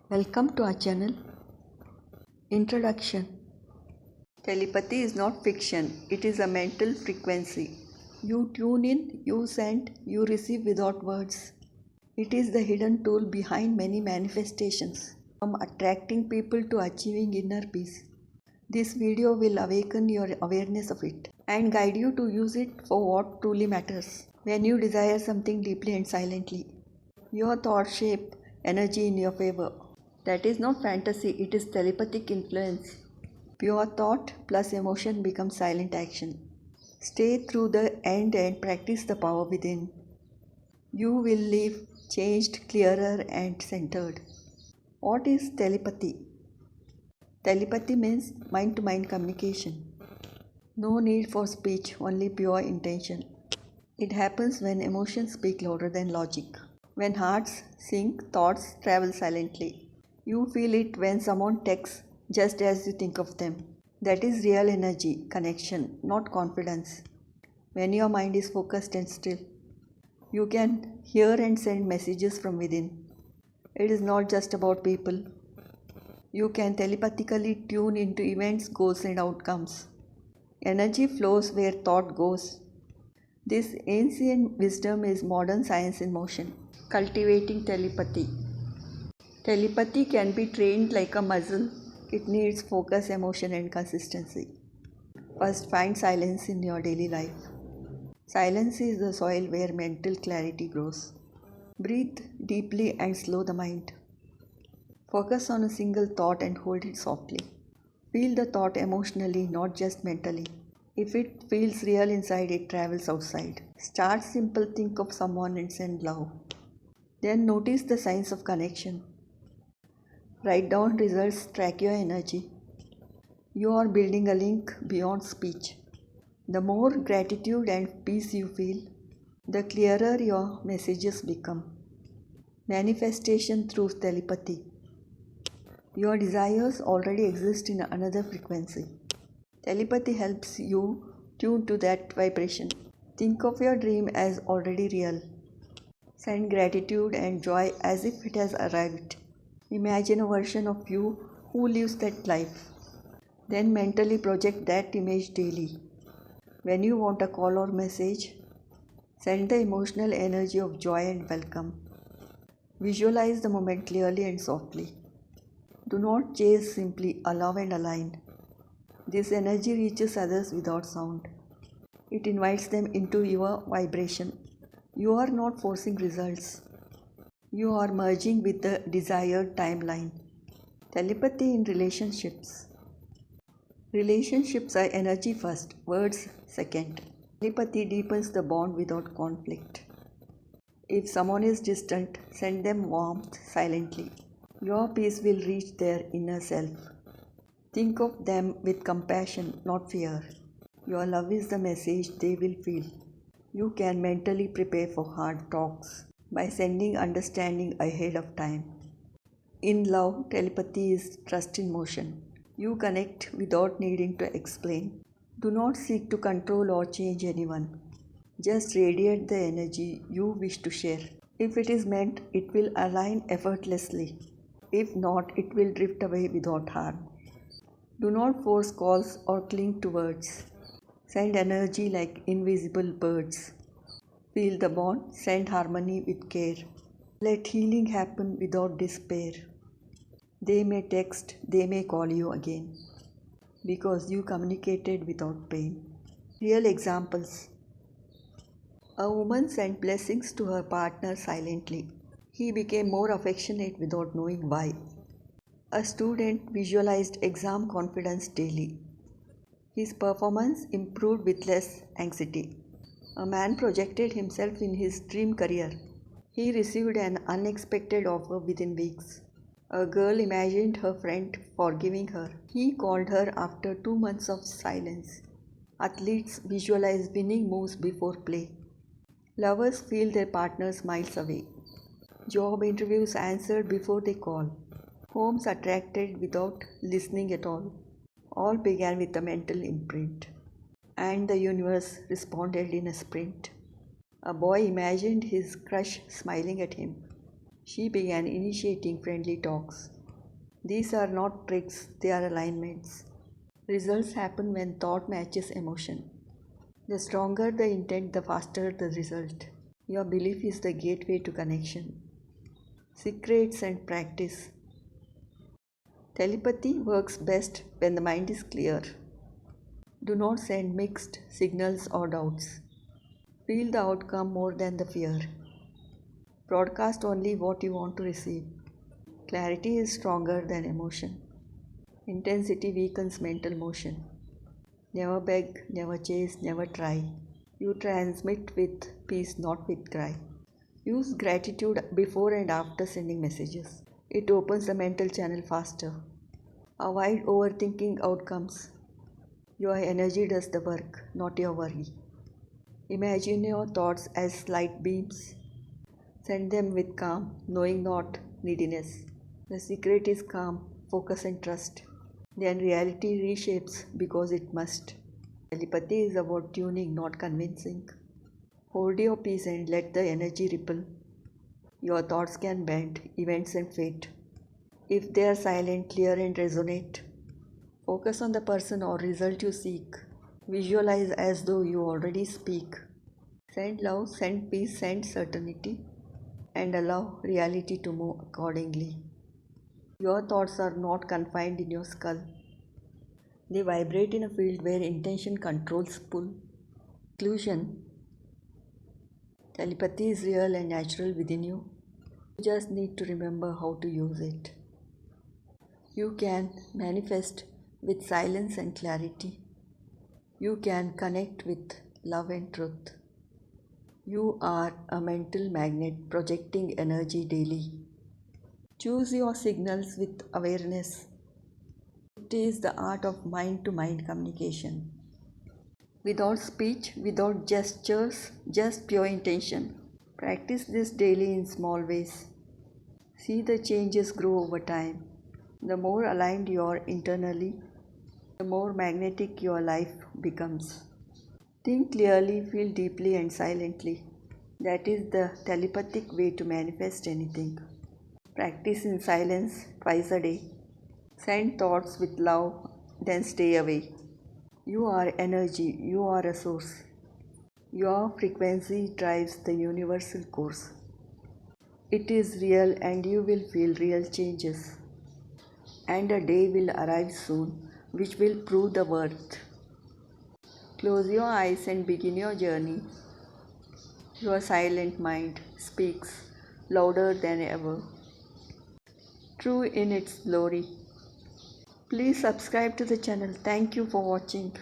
Welcome to our channel. Introduction. Telepathy is not fiction, it is a mental frequency. You tune in, you send, you receive without words. It is the hidden tool behind many manifestations, from attracting people to achieving inner peace. This video will awaken your awareness of it and guide you to use it for what truly matters. When you desire something deeply and silently, your thoughts shape energy in your favor. That is not fantasy, it is telepathic influence. Pure thought plus emotion becomes silent action. Stay through the end and practice the power within. You will leave changed, clearer, and centered. What is telepathy? Telepathy means mind to mind communication. No need for speech, only pure intention. It happens when emotions speak louder than logic. When hearts sync, thoughts travel silently. You feel it when someone texts just as you think of them. That is real energy, connection, not confidence. When your mind is focused and still, you can hear and send messages from within. It is not just about people. You can telepathically tune into events, goals, and outcomes. Energy flows where thought goes. This ancient wisdom is modern science in motion. Cultivating telepathy. Telepathy can be trained like a muscle. It needs focus, emotion, and consistency. First, find silence in your daily life. Silence is the soil where mental clarity grows. Breathe deeply and slow the mind. Focus on a single thought and hold it softly. Feel the thought emotionally, not just mentally. If it feels real inside, it travels outside. Start simple, think of someone and send love. Then notice the signs of connection. Write down results, track your energy. You are building a link beyond speech. The more gratitude and peace you feel, the clearer your messages become. Manifestation through telepathy. Your desires already exist in another frequency. Telepathy helps you tune to that vibration. Think of your dream as already real. Send gratitude and joy as if it has arrived. Imagine a version of you who lives that life. Then mentally project that image daily. When you want a call or message, send the emotional energy of joy and welcome. Visualize the moment clearly and softly. Do not chase, simply allow and align. This energy reaches others without sound. It invites them into your vibration. You are not forcing results. You are merging with the desired timeline. Telepathy in relationships. Relationships are energy first, words second. Telepathy deepens the bond without conflict. If someone is distant, send them warmth silently. Your peace will reach their inner self. Think of them with compassion, not fear. Your love is the message they will feel. You can mentally prepare for hard talks by sending understanding ahead of time. In love, telepathy is trust in motion. You connect without needing to explain. Do not seek to control or change anyone. Just radiate the energy you wish to share. If it is meant, it will align effortlessly. If not, it will drift away without harm. Do not force calls or cling to words. Send energy like invisible birds. Feel the bond, send harmony with care. Let healing happen without despair. They may text, they may call you again because you communicated without pain. Real examples. A woman sent blessings to her partner silently. He became more affectionate without knowing why. A student visualized exam confidence daily. His performance improved with less anxiety. A man projected himself in his dream career. He received an unexpected offer within weeks. A girl imagined her friend forgiving her. He called her after 2 months of silence. Athletes visualize winning moves before play. Lovers feel their partners miles away. Job interviews answered before they call. Homes attracted without listening at all. All began with a mental imprint. And the universe responded in a sprint. A boy imagined his crush smiling at him. She began initiating friendly talks. These are not tricks, they are alignments. Results happen when thought matches emotion. The stronger the intent, the faster the result. Your belief is the gateway to connection. Secrets and practice. Telepathy works best when the mind is clear. Do not send mixed signals or doubts. Feel the outcome more than the fear. Broadcast only what you want to receive. Clarity is stronger than emotion. Intensity weakens mental motion. Never beg, never chase, never try. You transmit with peace, not with cry. Use gratitude before and after sending messages. It opens the mental channel faster. Avoid overthinking outcomes. Your energy does the work, not your worry. Imagine your thoughts as light beams. Send them with calm, knowing not neediness. The secret is calm, focus and trust. Then reality reshapes because it must. Telepathy is about tuning, not convincing. Hold your peace and let the energy ripple. Your thoughts can bend events and fate. If they are silent, clear, and resonate, focus on the person or result you seek. Visualize as though you already speak. Send love, send peace, send certainty, and allow reality to move accordingly. Your thoughts are not confined in your skull. They vibrate in a field where intention controls pull. Conclusion. Telepathy is real and natural within you. You just need to remember how to use it. You can manifest with silence and clarity. You can connect with love and truth. You are a mental magnet projecting energy daily. Choose your signals with awareness. It is the art of mind to mind communication. Without speech, without gestures, just pure intention. Practice this daily in small ways. See the changes grow over time. The more aligned you are internally, the more magnetic your life becomes. Think clearly, feel deeply and silently. That is the telepathic way to manifest anything. Practice in silence twice a day. Send thoughts with love, then stay away. You are energy, you are a source. Your frequency drives the universal course. It is real and you will feel real changes. And a day will arrive soon which will prove the worth. Close your eyes and begin your journey. Your silent mind speaks louder than ever, true in its glory. Please subscribe to the channel. Thank you for watching.